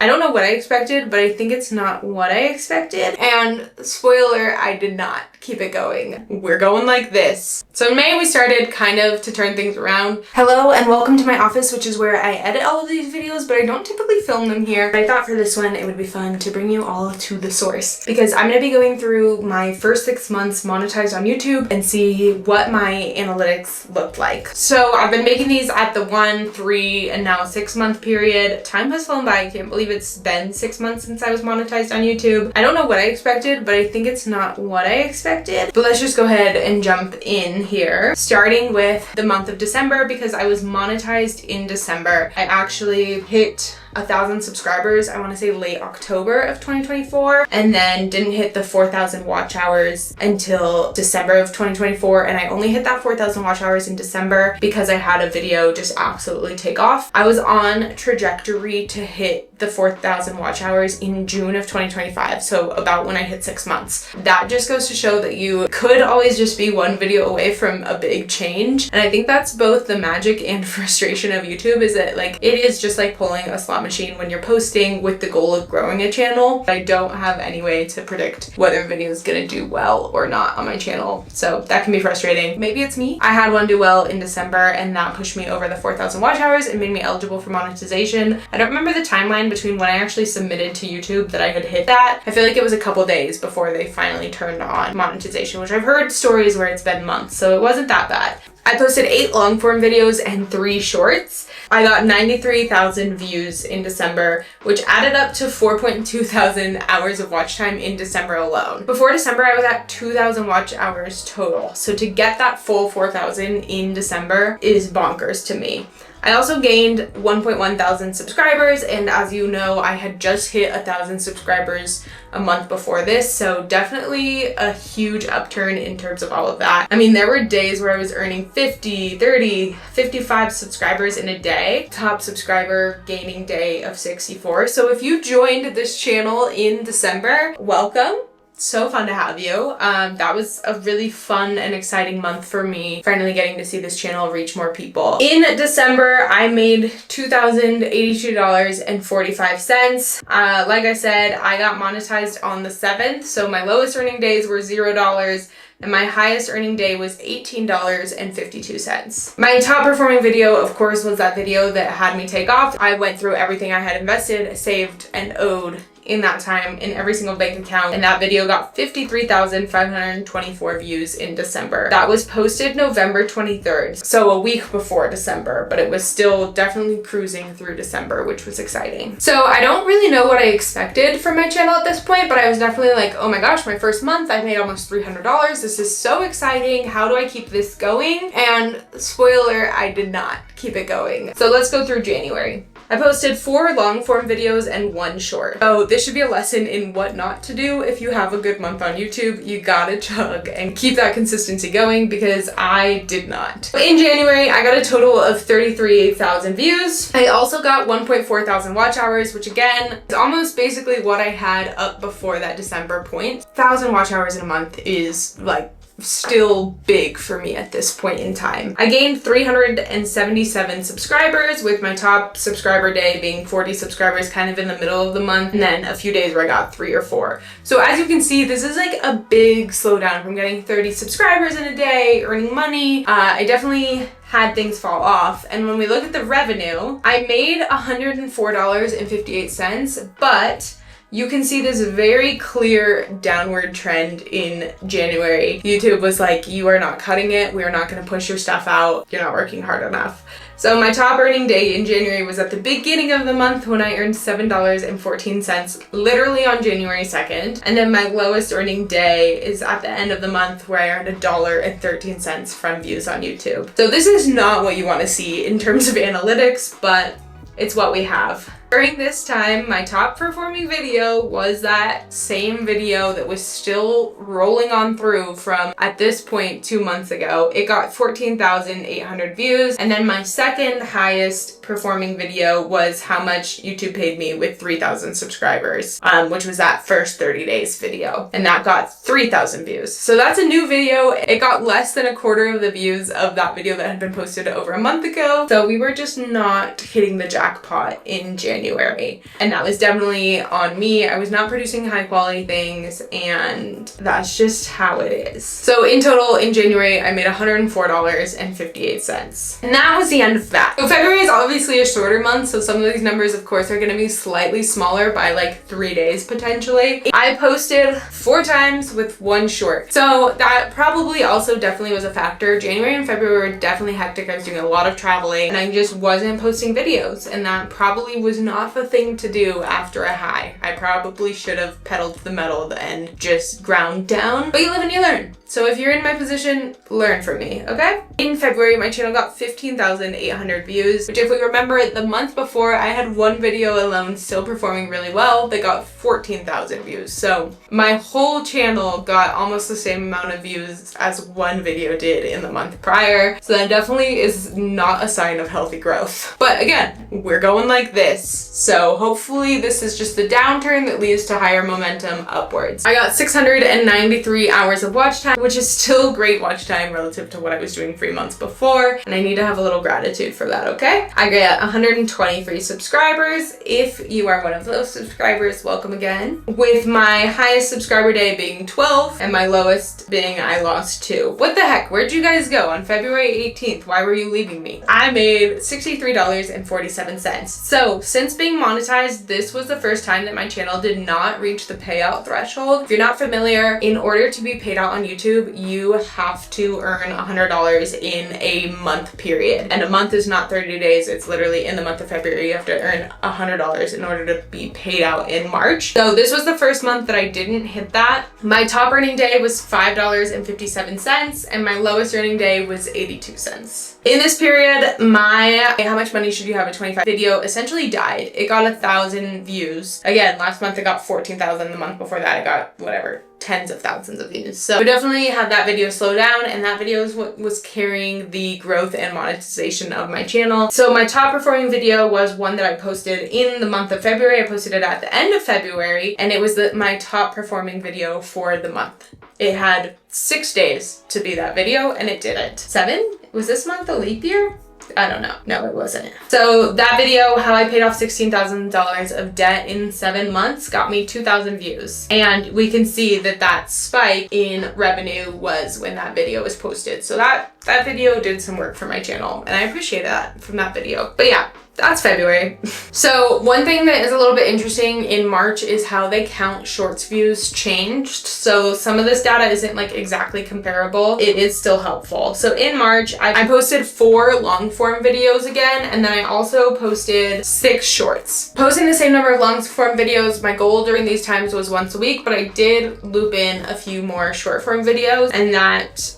I don't know what I expected, but I think it's not what I expected. And spoiler, I did not keep it going. We're going like this. So in May, we started kind of to turn things around. Hello and welcome to my office, which is where I edit all of these videos, but I don't typically film them here. But I thought for this one, it would be fun to bring you all to the source because I'm gonna be going through my first 6 months monetized on YouTube and see what my analytics looked like. So I've been making these at the 1, 3, and now 6 month period. Time has flown by. I can't believe it's been 6 months since I was monetized on YouTube. I don't know what I expected, but I think it's not what I expected. But let's just go ahead and jump in here. Starting with the month of December, because I was monetized in December. I actually hit 1,000 subscribers, I want to say late October of 2024, and then didn't hit the 4,000 watch hours until December of 2024. And I only hit that 4,000 watch hours in December because I had a video just absolutely take off. I was on trajectory to hit the 4,000 watch hours in June of 2025, so about when I hit 6 months. That just goes to show that you could always just be one video away from a big change. And I think that's both the magic and frustration of YouTube, is that like it is just like pulling a slot machine when you're posting with the goal of growing a channel. I don't have any way to predict whether a video is gonna do well or not on my channel, so that can be frustrating. Maybe it's me. I had one do well in December and that pushed me over the 4,000 watch hours and made me eligible for monetization. I don't remember the timeline between when I actually submitted to YouTube that I had hit that. I feel like it was a couple days before they finally turned on monetization, which I've heard stories where it's been months, so it wasn't that bad. I posted 8 long form videos and 3 shorts. I got 93,000 views in December, which added up to 4.2 thousand hours of watch time in December alone. Before December, I was at 2,000 watch hours total. So to get that full 4,000 in December is bonkers to me. I also gained 1.1 thousand subscribers, and as you know, I had just hit 1,000 subscribers a month before this, so definitely a huge upturn in terms of all of that. I mean, there were days where I was earning 50, 30, 55 subscribers in a day. Top subscriber gaining day of 64. So if you joined this channel in December, welcome. So fun to have you. That was a really fun and exciting month for me, finally getting to see this channel reach more people. In December, I made $2,082.45. Like I said, I got monetized on the 7th, so my lowest earning days were $0, and my highest earning day was $18.52. My top performing video, of course, was that video that had me take off. I went through everything I had invested, saved, and owed in that time in every single bank account, and that video got 53,524 views in December. That was posted November 23rd, so a week before December, but it was still definitely cruising through December, which was exciting. So I don't really know what I expected from my channel at this point, but I was definitely like, oh my gosh, my first month I made almost $300. This is so exciting. How do I keep this going? And spoiler, I did not keep it going. So let's go through January. I posted 4 long form videos and 1 short. Oh, this should be a lesson in what not to do if you have a good month on YouTube. You gotta chug and keep that consistency going, because I did not. In January, I got a total of 33,000 views. I also got 1.4 thousand watch hours, which again, is almost basically what I had up before that December point. 1,000 watch hours in a month is like still big for me at this point in time. I gained 377 subscribers, with my top subscriber day being 40 subscribers kind of in the middle of the month, and then a few days where I got 3 or 4. So as you can see, this is like a big slowdown from getting 30 subscribers in a day, earning money. I definitely had things fall off. And when we look at the revenue, I made $104.58, but you can see this very clear downward trend in January. YouTube was like, you are not cutting it. We are not going to push your stuff out. You're not working hard enough. So my top earning day in January was at the beginning of the month when I earned $7.14, literally on January 2nd. And then my lowest earning day is at the end of the month where I earned $1.13 from views on YouTube. So this is not what you want to see in terms of analytics, but it's what we have. During this time, my top performing video was that same video that was still rolling on through from, at this point, 2 months ago. It got 14,800 views. And then my second highest performing video was how much YouTube paid me with 3,000 subscribers, which was that first 30 days video. And that got 3,000 views. So that's a new video. It got less than a quarter of the views of that video that had been posted over a month ago. So we were just not hitting the jackpot in January. January. And that was definitely on me. I was not producing high quality things, and that's just how it is. So in total, in January, I made $104.58. And that was the end of that. So February is obviously a shorter month, so some of these numbers, of course, are gonna be slightly smaller by like 3 days potentially. I posted 4 times with 1 short. So that probably also definitely was a factor. January and February were definitely hectic. I was doing a lot of traveling and I just wasn't posting videos, and that probably was not the thing to do after a high. I probably should have pedaled to the metal and just ground down, but you live and you learn. So if you're in my position, learn from me, okay? In February, my channel got 15,800 views, which if we remember, the month before, I had 1 video alone still performing really well that got 14,000 views. So my whole channel got almost the same amount of views as 1 video did in the month prior. So that definitely is not a sign of healthy growth. But again, we're going like this. So hopefully this is just the downturn that leads to higher momentum upwards. I got 693 hours of watch time, which is still great watch time relative to what I was doing 3 months before, and I need to have a little gratitude for that, okay? I got 123 subscribers. If you are one of those subscribers, welcome again. With my highest subscriber day being 12 and my lowest being I lost 2. What the heck? Where'd you guys go on February 18th? Why were you leaving me? I made $63.47. So since being monetized, this was the first time that my channel did not reach the payout threshold. If you're not familiar, in order to be paid out on YouTube, you have to earn $100 in a month period. And a month is not 30 days. It's literally in the month of February, you have to earn $100 in order to be paid out in March. So this was the first month that I didn't hit that. My top earning day was $5.57 and my lowest earning day was 82 cents. In this period, my how much money should you have at 25 video essentially died. It got 1,000 views. Again, last month it got 14,000. The month before that it got whatever, tens of thousands of views. So I definitely had that video slow down, and that video is what was carrying the growth and monetization of my channel. So my top performing video was one that I posted in the month of February. I posted it at the end of February, and it was my top performing video for the month. It had 6 days to be that video, and it didn't. 7? Was this month a leap year? I don't know. No, it wasn't. So that video, how I paid off $16,000 of debt in 7 months, got me 2,000 views. And we can see that that spike in revenue was when that video was posted. So that video did some work for my channel, and I appreciate that from that video. But yeah, that's February. So one thing that is a little bit interesting in March is how they count shorts views changed. So some of this data isn't like exactly comparable. It is still helpful. So in March, I posted 4 long form videos again, and then I also posted 6 shorts. Posting the same number of long form videos, my goal during these times was once a week, but I did loop in a few more short form videos, and that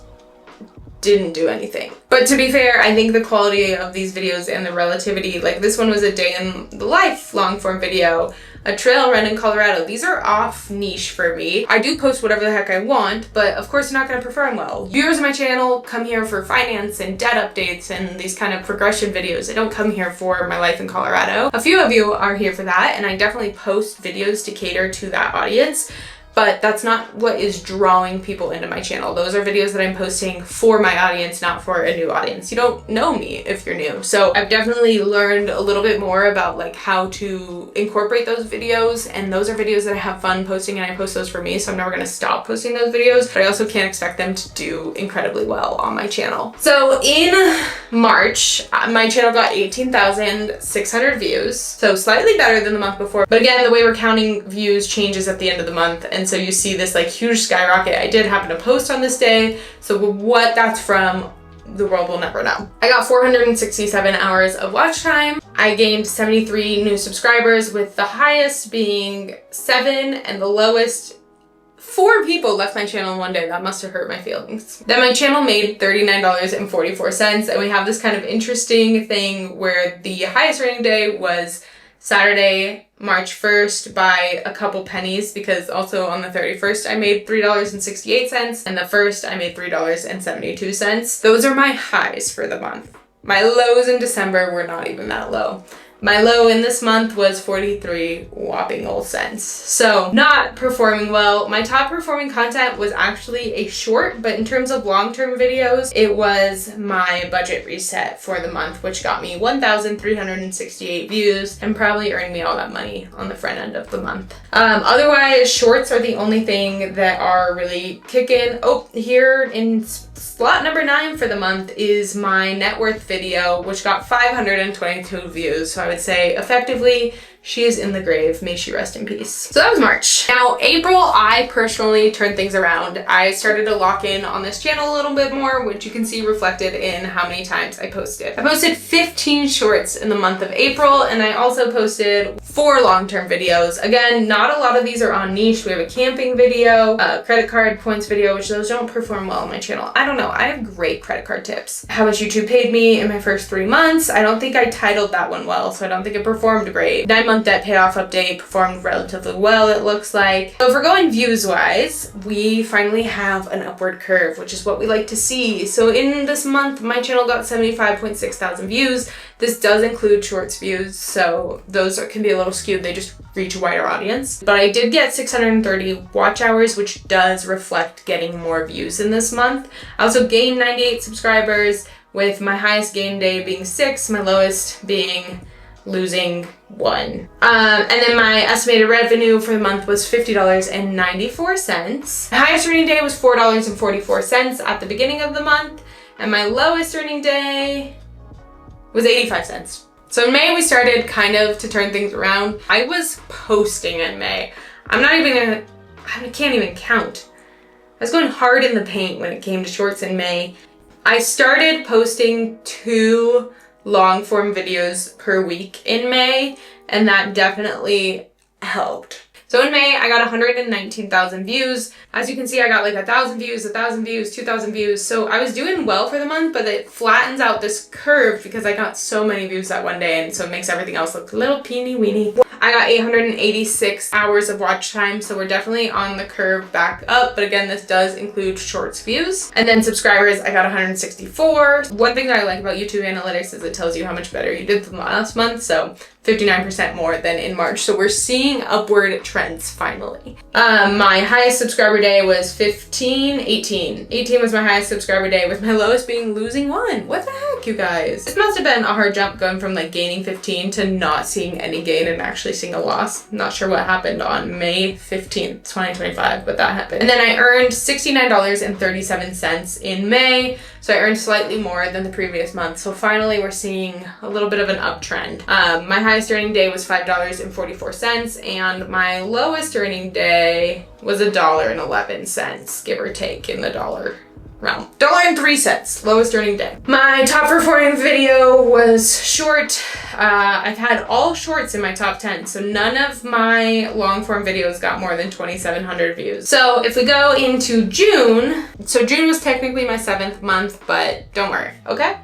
didn't do anything. But to be fair, I think the quality of these videos and the relativity, like this one was a day in the life long form video, a trail run in Colorado. These are off niche for me. I do post whatever the heck I want, but of course you're not gonna perform well. Viewers of my channel come here for finance and debt updates and these kind of progression videos. I don't come here for my life in Colorado. A few of you are here for that, and I definitely post videos to cater to that audience. But that's not what is drawing people into my channel. Those are videos that I'm posting for my audience, not for a new audience. You don't know me if you're new. So I've definitely learned a little bit more about like how to incorporate those videos, and those are videos that I have fun posting, and I post those for me, so I'm never gonna stop posting those videos, but I also can't expect them to do incredibly well on my channel. So in March, my channel got 18,600 views, so slightly better than the month before. But again, the way we're counting views changes at the end of the month, and so you see this like huge skyrocket. I did happen to post on this day, so what that's from, the world will never know. I got 467 hours of watch time. I gained 73 new subscribers, with the highest being 7 and the lowest 4 people left my channel in one day. That must have hurt my feelings. Then my channel made $39.44, and we have this kind of interesting thing where the highest earning day was Saturday, March 1st by a couple pennies, because also on the 31st I made $3.68, and the 1st I made $3.72. Those are my highs for the month. My lows in December were not even that low. My low in this month was 43 whopping old cents. So not performing well. My top performing content was actually a short, but in terms of long-term videos, it was my budget reset for the month, which got me 1,368 views and probably earned me all that money on the front end of the month. Otherwise, shorts are the only thing that are really kicking. Oh, here in slot number 9 for the month is my net worth video, which got 522 views. So I would say effectively, she is in the grave. May she rest in peace. So that was March. Now, April, I personally turned things around. I started to lock in on this channel a little bit more, which you can see reflected in how many times I posted. I posted 15 shorts in the month of April, and I also posted 4 long-term videos. Again, not a lot of these are on niche. We have a camping video, a credit card points video, which those don't perform well on my channel. I don't know. I have great credit card tips. How much YouTube paid me in my first 3 months. I don't think I titled that one well, so I don't think it performed great. 9-month debt payoff update performed relatively well, it looks like. So if we're going views wise, we finally have an upward curve, which is what we like to see. So in this month, my channel got 75.6 thousand views. This does include shorts views, so those can be a little skewed. They just reach a wider audience. But I did get 630 watch hours, which does reflect getting more views in this month. I also gained 98 subscribers, with my highest gain day being 6, my lowest being losing 1. And then my estimated revenue for the month was $50.94. My highest earning day was $4.44 at the beginning of the month, and my lowest earning day was 85 cents. So in May, we started kind of to turn things around. I was posting in May. I can't even count. I was going hard in the paint when it came to shorts in May. I started posting 2 long form videos per week in May, and that definitely helped. So in May, I got 119,000 views. As you can see, I got like 1,000 views, 1,000 views, 2,000 views. So I was doing well for the month, but it flattens out this curve because I got so many views that one day, and so it makes everything else look a little teeny weeny. I got 886 hours of watch time, so we're definitely on the curve back up. But again, this does include shorts views. And then subscribers, I got 164. One thing that I like about YouTube analytics is it tells you how much better you did than last month. So 59% more than in March. So we're seeing upward trends finally. My highest subscriber day was 18. 18 was my highest subscriber day, with my lowest being losing 1. What the heck, you guys? This must have been a hard jump going from like gaining 15 to not seeing any gain and actually seeing a loss. Not sure what happened on May 15th, 2025, but that happened. And then I earned $69.37 in May. So I earned slightly more than the previous month. So finally we're seeing a little bit of an uptrend. My highest earning day was $5.44, and my lowest earning day was $1.11, give or take in the dollar realm. $1.03, lowest earning day. My top performing video was short. I've had all shorts in my top 10, so none of my long form videos got more than 2,700 views. So if we go into June, so June was technically my 7th month, but don't worry, okay?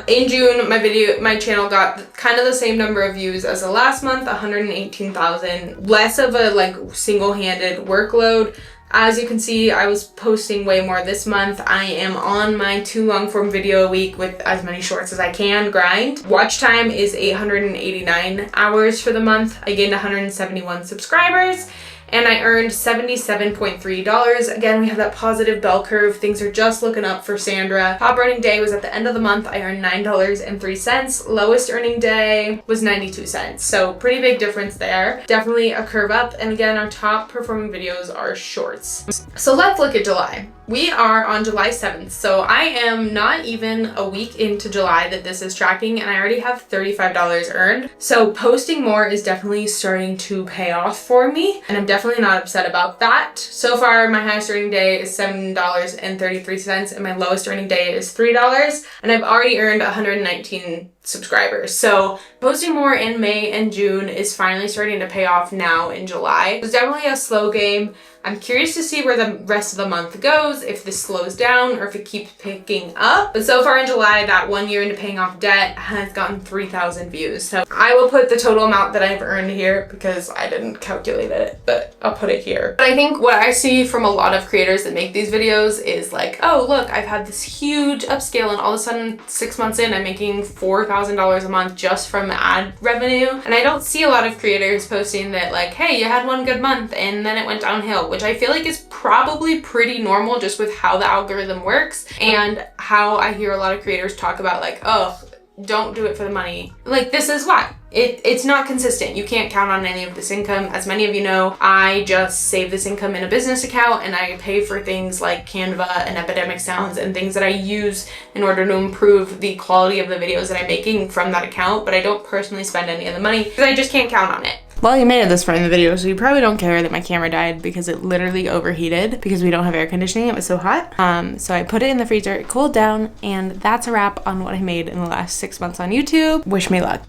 In June, my channel got kind of the same number of views as the last month, 118,000, less of a like single-handed workload. As you can see, I was posting way more this month. I am on my 2 long form video a week with as many shorts as I can grind. Watch time is 889 hours for the month. I gained 171 subscribers, and I earned $77.3. Again, we have that positive bell curve. Things are just looking up for Sandra. Top earning day was at the end of the month. I earned $9.03. Lowest earning day was 92 cents. So pretty big difference there. Definitely a curve up. And again, our top performing videos are shorts. So let's look at July. We are on July 7th, so I am not even a week into July that this is tracking, and I already have $35 earned. So posting more is definitely starting to pay off for me, and I'm definitely not upset about that. So far, my highest earning day is $7.33, and my lowest earning day is $3, and I've already earned 119 subscribers. So posting more in May and June is finally starting to pay off now in July. It's definitely a slow game. I'm curious to see where the rest of the month goes, if this slows down or if it keeps picking up. But so far in July, that 1 year into paying off debt has gotten 3,000 views. So I will put the total amount that I've earned here because I didn't calculate it, but I'll put it here. But I think what I see from a lot of creators that make these videos is like, oh, look, I've had this huge upscale and all of a sudden 6 months in, I'm making $4,000 $1,000 a month just from ad revenue. And I don't see a lot of creators posting that like, hey, you had one good month and then it went downhill, which I feel like is probably pretty normal just with how the algorithm works and how I hear a lot of creators talk about like, oh, don't do it for the money. Like, this is why. It's not consistent. You can't count on any of this income. As many of you know, I just save this income in a business account and I pay for things like Canva and Epidemic Sounds and things that I use in order to improve the quality of the videos that I'm making from that account, but I don't personally spend any of the money because I just can't count on it. Well, you made it this far in the video, so you probably don't care that my camera died because it literally overheated because we don't have air conditioning. It was so hot. So I put it in the freezer, it cooled down, and that's a wrap on what I made in the last 6 months on YouTube. Wish me luck.